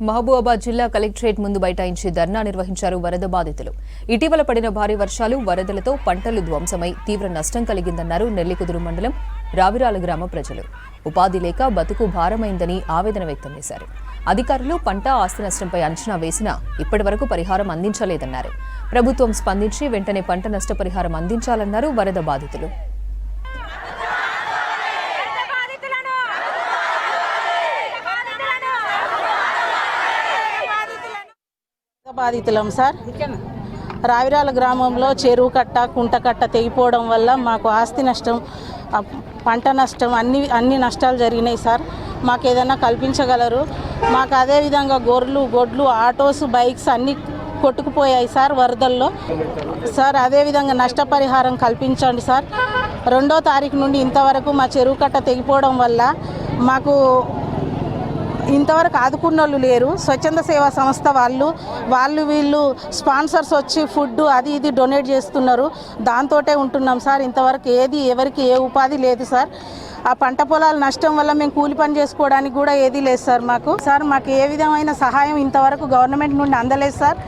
మహబూబాబాద్ జిల్లా కలెక్టరేట్ ముందు బైఠాయించి ధర్నా నిర్వహించారు వరద బాధితులు. ఇటీవల పడిన భారీ వర్షాలు, వరదలతో పంటలు ధ్వంసమై తీవ్ర నష్టం కలిగిందన్నారు నెల్లికుదురు మండలం రావిరాల గ్రామ ప్రజలు. ఉపాధి లేక బతుకు భారమైందని ఆవేదన వ్యక్తం చేశారు. అధికారులు పంట ఆస్తి నష్టంపై అంచనా వేసినా ఇప్పటి వరకు పరిహారం అందించలేదన్నారు. ప్రభుత్వం స్పందించి వెంటనే పంట నష్టపరిహారం అందించాలన్నారు వరద బాధితులు. బాధితులం సార్. రావిరాల గ్రామంలో చెరువు కట్ట, కుంట కట్ట తెగిపోవడం వల్ల మాకు ఆస్తి నష్టం, పంట నష్టం, అన్ని నష్టాలు జరిగినాయి సార్. మాకు ఏదైనా కల్పించగలరు. మాకు అదేవిధంగా గొడ్లు, ఆటోస్, బైక్స్ అన్నీ కొట్టుకుపోయాయి సార్ వరదల్లో. సార్ అదేవిధంగా నష్టపరిహారం కల్పించండి సార్. 2వ తారీఖు నుండి ఇంతవరకు మా చెరువు కట్ట తెగిపోవడం వల్ల మాకు ఇంతవరకు ఆదుకున్న వాళ్ళు లేరు. స్వచ్ఛంద సేవా సంస్థ వీళ్ళు స్పాన్సర్స్ వచ్చి ఫుడ్ అది ఇది డొనేట్ చేస్తున్నారు. దాంతోటే ఉంటున్నాం సార్. ఇంతవరకు ఎవరికి ఏ ఉపాధి లేదు సార్. ఆ పంట పొలాల నష్టం వల్ల మేము కూలి పని చేసుకోవడానికి కూడా ఏదీ లేదు సార్. మాకు ఏ విధమైన సహాయం ఇంతవరకు గవర్నమెంట్ నుండి అందలేదు సార్.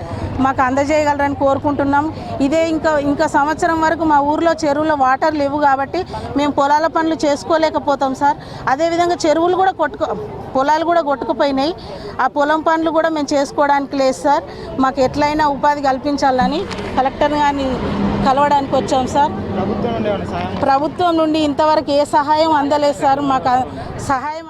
మాకు అందజేయగలరని కోరుకుంటున్నాం. ఇదే ఇంకా సంవత్సరం వరకు మా ఊర్లో చెరువులో వాటర్ లేవు కాబట్టి మేము పొలాల పనులు చేసుకోలేకపోతాం సార్. అదేవిధంగా పొలాలు కూడా కొట్టుకుపోయినాయి. ఆ పొలం పనులు కూడా మేము చేసుకోవడానికి లేదు సార్. మాకు ఎట్లయినా ఉపాధి కల్పించాలని కలెక్టర్ గారిని కలవడానికి వచ్చాం సార్. ప్రభుత్వం నుండి ఇంతవరకు ఏ సహాయం అందలేదు సార్. మాకు సహాయం